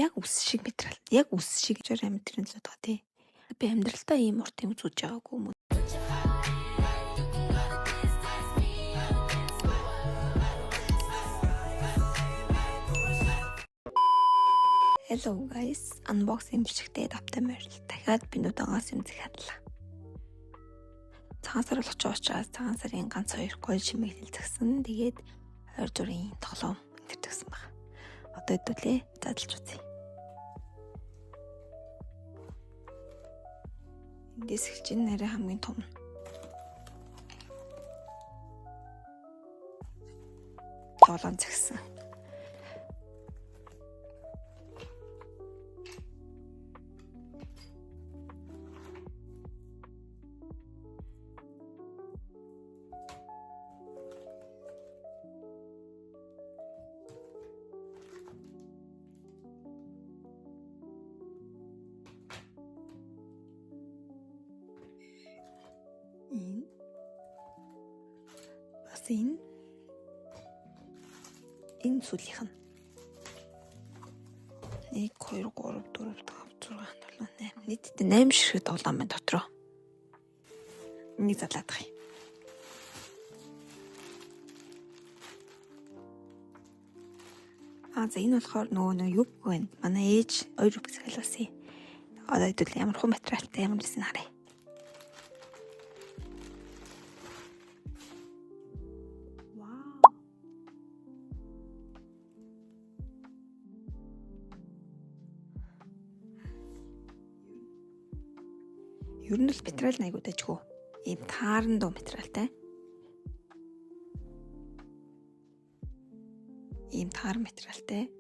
Яг үс шиг материал. Яг үс шиг жишээ амьдрын л байгаа тий. Би амьдралдаа ийм урт юм үзүүлж байгаагүй юм. Hello guys, unboxing бичгтээ давтан морил. Дахиад би нүдээс юм захиадлаа. Цагаан сар болж байгаа учраас цагаан сарын ганц 2 гоё чимэг хэлцгсэн. Тэгээд 20 зүрийн тоглоом интертгсэн баг. Одоо хэдүүлээ задлж үзье. Эндээс эхэлж энэ нэрээ хамгийн том. Тоглоом цагсан. Энэ сүлийнх нь 1 2 3 4 5 6 7 8 нийтдээ 8 ширхэг тоглоом байна дотроо. Энийг задлаадах юм. За энэ болохоор нөгөө юг байна. Манай ээж 2 рубик захиалсан. Одоо хэдүүл ямар хөө материалтай ямар гэсэн харъя. Ер нь л материал айгуу дайггүй. Ийм тааран дуу материалтай. Ийм тааран материалтай.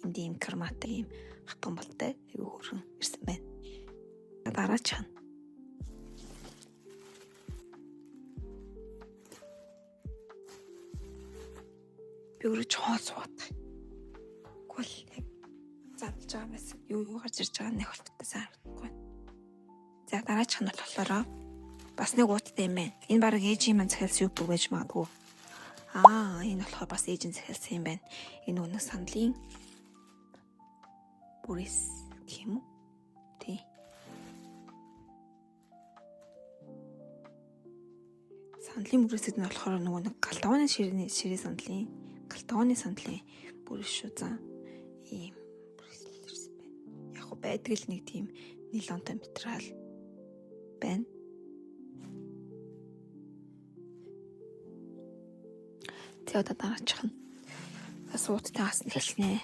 Энд ийм карматай ийм хатган болтой айгуу хөргөн ирсэн байна. Дараач хана. Би өөрөө чоос суудаг. Гол яг задлж байгаа мэс юу гарч ирж байгаа нэг болттой саарахгүй. За дараач нь болохоор бас нэг ууттай юм байна. Энэ баг ээжийн маань захиалсан юу гэж магадгүй. Энэ болохоор бас ээжийн захиалсан юм байна. Энэ өнөө сандлын бүрээс гэх юм уу? Тий. Сандлын бүрээс нь болохоор нөгөө нэг галтгооны ширээ сандлын бүрээс шүү за. Ийм бүрээс л ирсэн байна. Яг хөө байдаг л нэг тийм нилонтой материал байна. Тэгээ одоо дараачих нь сууттай хасна хэлнэ.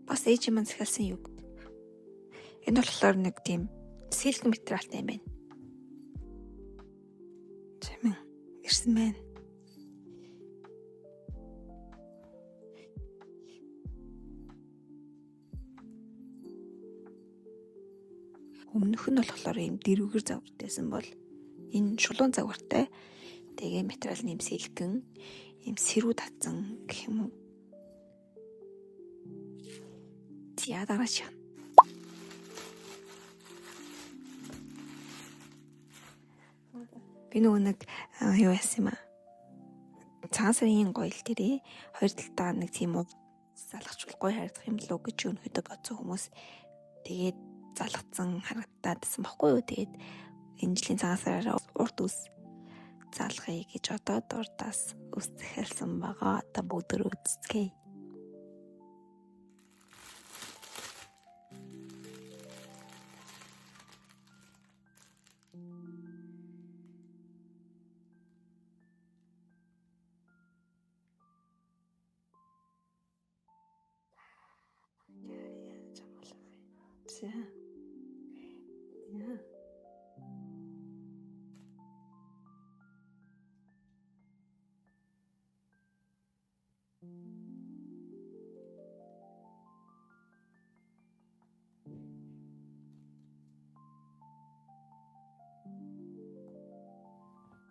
Бас ээж юм захиалсан юу. Энэ болохоор нэг тийм силк материалтай юм байна. Ирсэн байна. Өмнөх нь болохоор ийм дэрвгэр загвартайсан бол энэ шулуун загвартай. Тэгээ материал нэм силкэн ийм сэрүү татсан гэх юм уу. Тиа дараач. Би нөгөө нэг юу яасан юм аа. Цагаан сарын гоёл дээрээ 2 талдаа нэг тийм уу залгачвал гоё харагдах юм лөө гэж өнөхөдөө бодсон хүмүүс тэгээд залгацсан харагдаадсэн баггүй юу. Тэгээд энэ жилийн цагаан сараараа урт үс залгая гэж одоо дурдаас үс захиалсан байгаа. Одоо бүгд үзцгээе.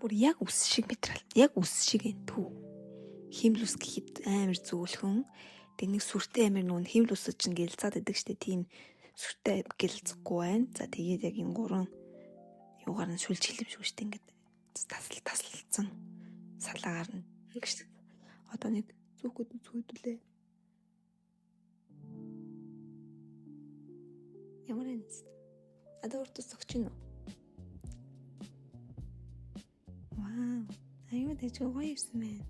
Бүр яг үс шиг материал. Яг үс шиг энэ төв. Химлүс гэхэд амар зөөлхөн. Тэг нэг сүртэй амар нүүн химлүс чинь гэлцаад идэг штэ тийм сүртэй гэлцэхгүй байна. За тэгээд яг энэ гурван юугаар нь сүлжил юм шүү дээ. Ингээд таслалцсан салаагаар нь гэж. Одоо нэг зүгүүд үзүүлээ. Ямар юм бэ? Одоо урт зогч нь. Вау. Аюу дэжгүй гоё юм байна.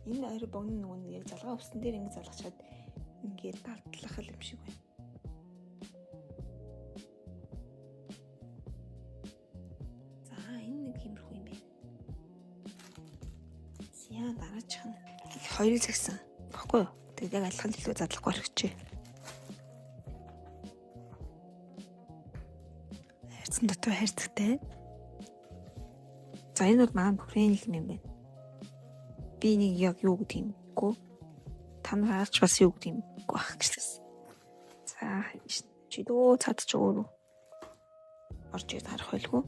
Энэ ойр богны нөгөө яг залгаа өвсөн дээр ингэ залгачаад ингээд далдлах юм шиг байна. За энэ нэг юмрхүү юм байна. Яа дараачих нь хоёрыг загсан. Баггүй юу? Тэгээд яг алхал илүү задлахгүй орчихжээ. Хайрцан дотор хайрцагтай. За энэ бол маань бүхрийн юм байна. Би нэг яг юу гэдэг юм бэ? Та нараач бас юу гэдэг юм байх гэсэн. За чи дөө цад ч өөр орж ирээд харах байлгүй.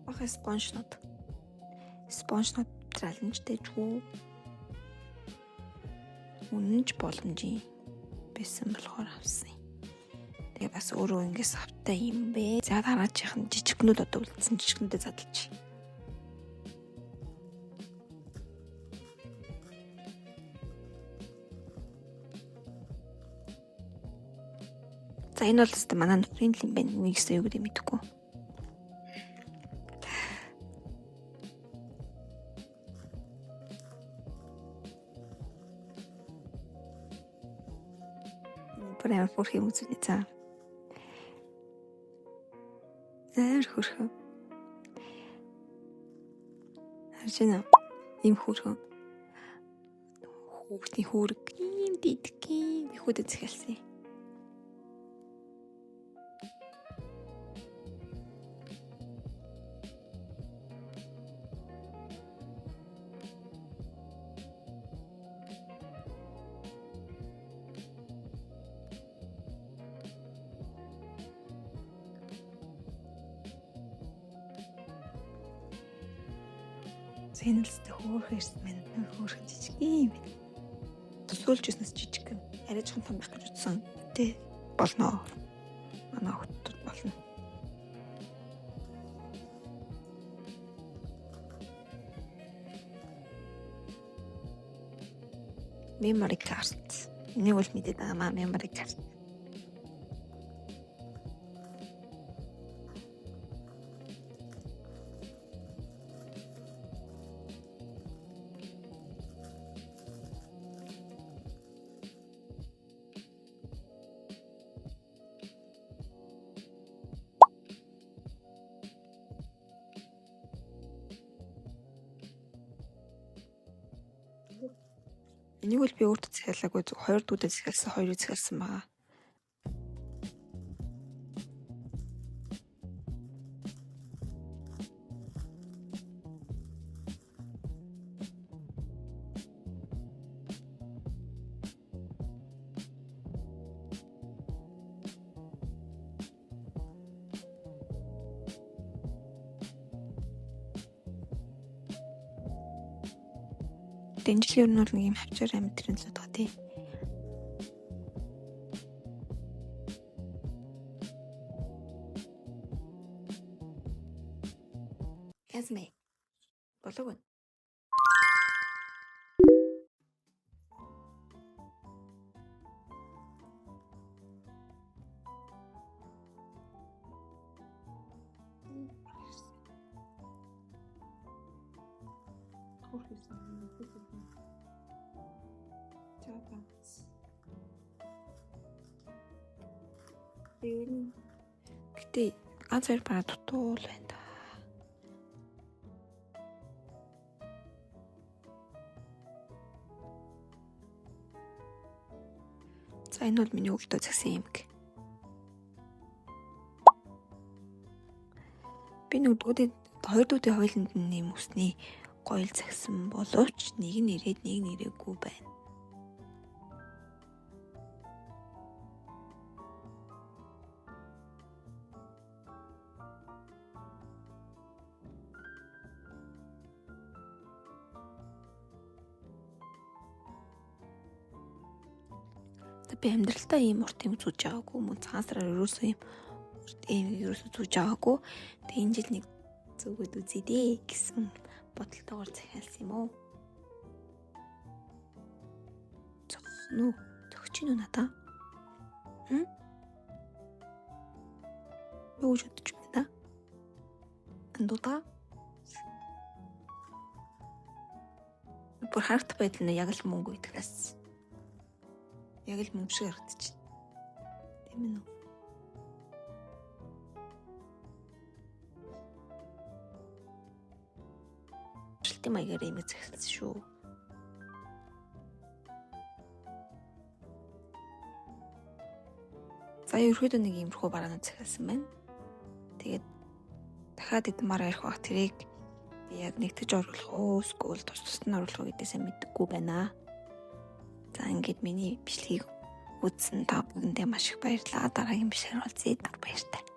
Бага спонжнууд тралнчтэй ч үү? Үнэнч боломжийн байсан болохоор авсан. Тэгээ бас өөрөө ингээс хавтай юм бэ. За дараачих нь жижигнүүд одоо үлдсэн жижигнүүдэд задлж. За энэ бол өстө манай нөхрийн юм байна. Нэгсээ юу гэдэг мэдэхгүй. Амар хөрх юм үзүүлээ за. Амар хөрх. Харжина. Им хөрх. Хүүхдийн хүүрэг ийм дидгий би хөдөд захиалсан. Зэнэлстэй хөөрх ирсэн мэн хөөрх жижиг юм. Төсөөлж өснөс жижиг юм. Арай ч том байх гэж утсан. Тэ болно. Манай хотод болно. Memory card. Нэг бол мэдээд байгаа memory card. Энийг бол би өөртөө захиалаагүй хоёр дүүдэд захиалсан, хоёрыг захиалсан байгаа. Дэнжил ер нь бол нэг юм хавчаар амьд төрөн л байгаа тий. Казмэ. Болов уу? Гэтэ ганц хоёр бараа дутуул байна да. За энэ бол миний өвдөө цагсан юм гэ. Би нэг дуудад Хоёр дүүдийн хоёуланд нь нэм үсний гоёл загсан боловч нэг нь ирээд нэг нь ирээгүй байна. Би амьдралдаа ийм урт юм зүүж байгаагүй, мөн цаасраар ерөөсөө ийм ерөөсөө зүүж байгаагүй. Тэгээ энэ жил нэг зүгүүд үзье дээ гэсэн бодолтойгоор захиалсан юм уу? Нүү төгч нь надаа. Юу ч бодож байна. Андуудаа. Бүр харагдах байдал нь яг л мөнгө идэхээс. Яг л мөнгө шиг харагдчих. Тийм ээ. Шилтийн маягаар юм захиалсан шүү. За ерөөдөө нэг иймэрхүү бараанууд захиалсан байна. Тэгээд дахиад эдмаар ярих бах тэрийг би яг нэгтгэж оруулах уу, эсвэл тус нь оруулах уу гэдээсээ мэдэхгүй байна. За ингээд миний бичлэгийг үзсэн та бүхэндээ маш их баярлалаа. Дараагийн бичлэгээр уулзъя. Баяртай.